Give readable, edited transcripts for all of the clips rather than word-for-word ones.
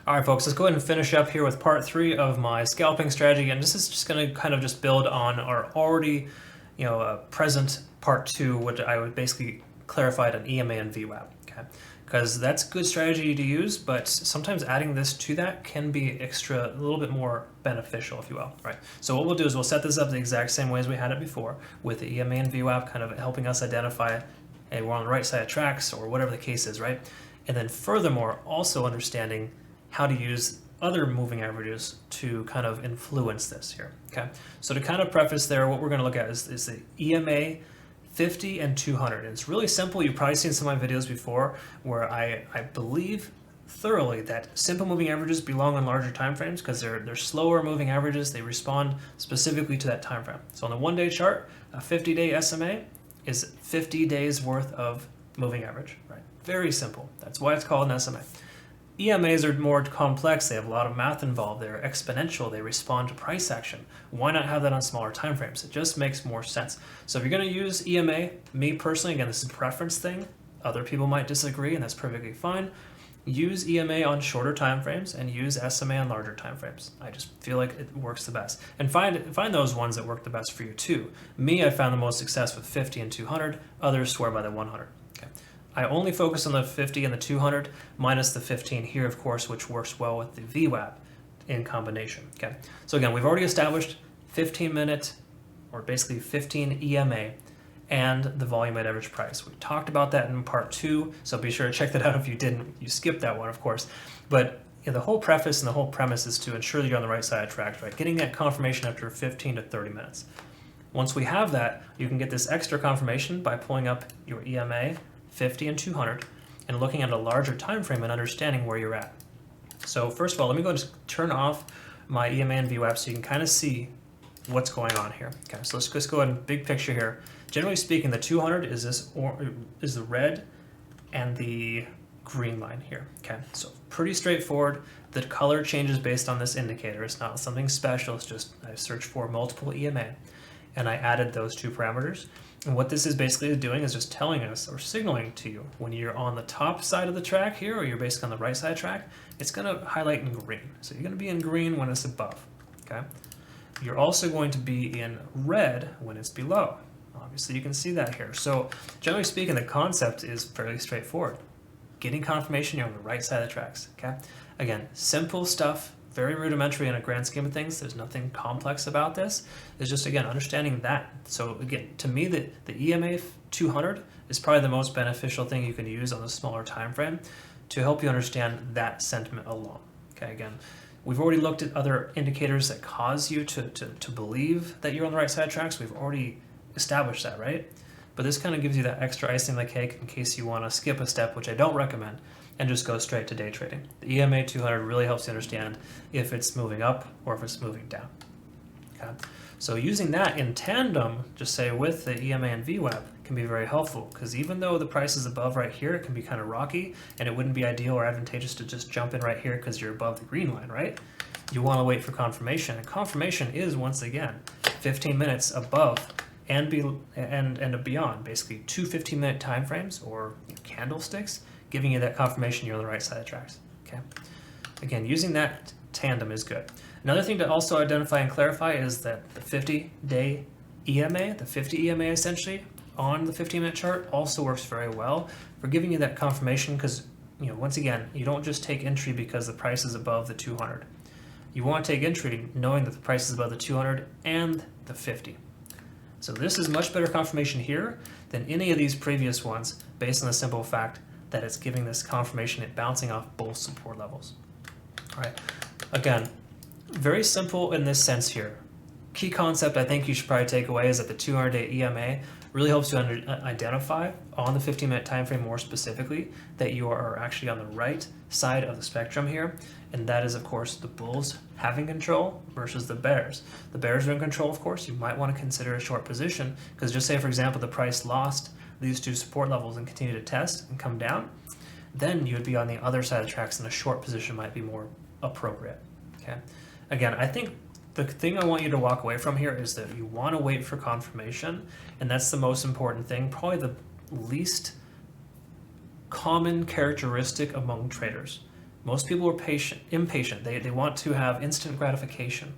All right, folks, let's go ahead and finish up here with part 3 of my scalping strategy. And this is just going to kind of just build on our already, present part 2, which I would basically clarified an EMA and VWAP, okay? Because that's good strategy to use, but sometimes adding this to that can be a little bit more beneficial, if you will, right? So what we'll do is we'll set this up the exact same way as we had it before, with the EMA and VWAP kind of helping us identify, hey, we're on the right side of tracks, or whatever the case is, right? And then furthermore, also understanding how to use other moving averages to kind of influence this here, okay? So to kind of preface there, what we're gonna look at is the EMA 50 and 200. And it's really simple. You've probably seen some of my videos before where I believe thoroughly that simple moving averages belong on larger time frames because they're slower moving averages. They respond specifically to that time frame. So on the 1-day chart, a 50-day SMA is 50 days worth of moving average, right? Very simple. That's why it's called an SMA. EMAs are more complex. They have a lot of math involved. They're exponential. They respond to price action. Why not have that on smaller time frames? It just makes more sense. So if you're going to use EMA, me personally, again, this is a preference thing. Other people might disagree, and that's perfectly fine. Use EMA on shorter time frames and use SMA on larger time frames. I just feel like it works the best. And find those ones that work the best for you too. Me, I found the most success with 50 and 200. Others swear by the 100. I only focus on the 50 and the 200 minus the 15 here, of course, which works well with the VWAP in combination, okay? So again, we've already established 15-minute, or basically 15 EMA, and the volume at average price. We talked about that in part 2, so be sure to check that out if you didn't. You skipped that one, of course. But the whole preface and the whole premise is to ensure that you're on the right side of tracks, right? Getting that confirmation after 15 to 30 minutes. Once we have that, you can get this extra confirmation by pulling up your EMA, 50 and 200, and looking at a larger time frame and understanding where you're at. So first of all, let me go and turn off my EMA and VWAP so you can kind of see what's going on here. Okay, so let's just go ahead and big picture here. Generally speaking, the 200 is is the red and the green line here. Okay, so pretty straightforward. The color changes based on this indicator. It's not something special. It's just I searched for multiple EMA, and I added those two parameters. And what this is basically doing is just telling us or signaling to you when you're on the top side of the track here or you're basically on the right side of the track, it's going to highlight in green. So you're going to be in green when it's above, okay? You're also going to be in red when it's below. Obviously, you can see that here. So generally speaking, the concept is fairly straightforward. Getting confirmation you're on the right side of the tracks, okay? Again, simple stuff. Very rudimentary in a grand scheme of things. There's nothing complex about this. It's just, again, understanding that. So again, to me, the EMA 200 is probably the most beneficial thing you can use on the smaller time frame to help you understand that sentiment alone. Okay, again, we've already looked at other indicators that cause you to believe that you're on the right side of tracks. We've already established that, right? But this kind of gives you that extra icing on the cake in case you want to skip a step, which I don't recommend, and just go straight to day trading. The EMA 200 really helps you understand if it's moving up or if it's moving down. Okay? So using that in tandem, just say with the EMA and VWAP, can be very helpful because even though the price is above right here, it can be kind of rocky and it wouldn't be ideal or advantageous to just jump in right here because you're above the green line, right? You want to wait for confirmation, and confirmation is, once again, 15 minutes above and beyond, basically two 15-minute time frames or candlesticks, giving you that confirmation you're on the right side of the tracks, okay? Again, using that tandem is good. Another thing to also identify and clarify is that the 50-day EMA, the 50 EMA essentially, on the 15-minute chart also works very well for giving you that confirmation because, once again, you don't just take entry because the price is above the 200. You want to take entry knowing that the price is above the 200 and the 50. So this is much better confirmation here than any of these previous ones based on the simple fact that it's giving this confirmation it bouncing off both support levels. All right, again, very simple in this sense here. Key concept I think you should probably take away is that the 200-day EMA really helps you identify on the 15-minute time frame more specifically that you are actually on the right side of the spectrum here, and that is, of course, the bulls having control versus the bears. The bears are in control, of course. You might want to consider a short position because just say, for example, the price lost these two support levels and continue to test and come down, then you would be on the other side of the tracks and a short position might be more appropriate, okay? Again, I think the thing I want you to walk away from here is that you want to wait for confirmation, and that's the most important thing, probably the least common characteristic among traders. Most people are impatient. They want to have instant gratification.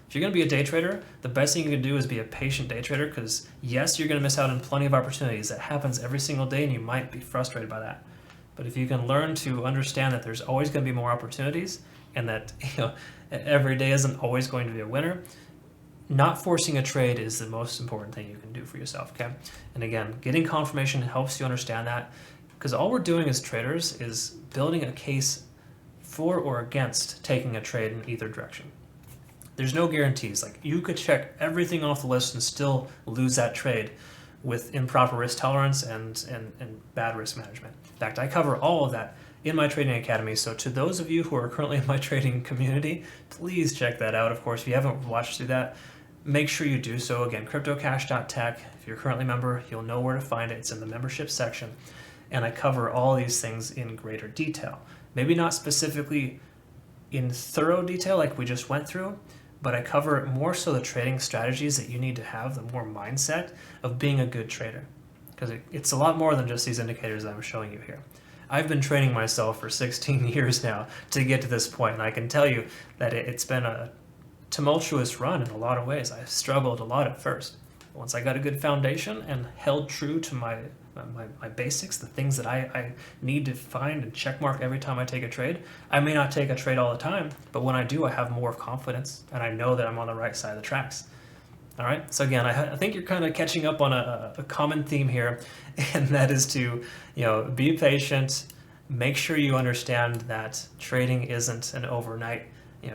If you're going to be a day trader, the best thing you can do is be a patient day trader, because yes, you're going to miss out on plenty of opportunities. That happens every single day and you might be frustrated by that. But if you can learn to understand that there's always going to be more opportunities and that every day isn't always going to be a winner, not forcing a trade is the most important thing you can do for yourself, okay? And again, getting confirmation helps you understand that, because all we're doing as traders is building a case for or against taking a trade in either direction. There's no guarantees. Like, you could check everything off the list and still lose that trade with improper risk tolerance and bad risk management. In fact, I cover all of that in my trading academy. So to those of you who are currently in my trading community, please check that out. Of course, if you haven't watched through that, make sure you do so. Again, cryptocash.tech. If you're currently a member, you'll know where to find it. It's in the membership section. And I cover all these things in greater detail. Maybe not specifically in thorough detail like we just went through, but I cover more so the trading strategies that you need to have, the more mindset of being a good trader. Because it's a lot more than just these indicators that I'm showing you here. I've been training myself for 16 years now to get to this point, and I can tell you that it's been a tumultuous run in a lot of ways. I struggled a lot at first. Once I got a good foundation and held true to my basics, the things that I need to find and check mark every time I take a trade. I may not take a trade all the time, but when I do, I have more confidence and I know that I'm on the right side of the tracks. All right, so again, I think you're kind of catching up on a common theme here, and that is to, be patient, make sure you understand that trading isn't an overnight,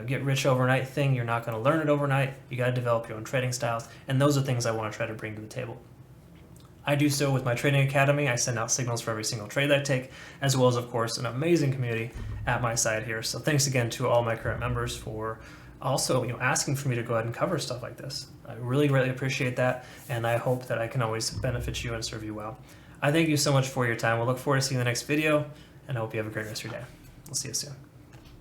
get rich overnight thing. You're not going to learn it overnight. You got to develop your own trading styles, and those are things I want to try to bring to the table. I do so with my trading academy. I send out signals for every single trade that I take, as well as, of course, an amazing community at my side here. So thanks again to all my current members for also, asking for me to go ahead and cover stuff like this. I really, really appreciate that, and I hope that I can always benefit you and serve you well. I thank you so much for your time. We'll look forward to seeing you in the next video, and I hope you have a great rest of your day. We'll see you soon.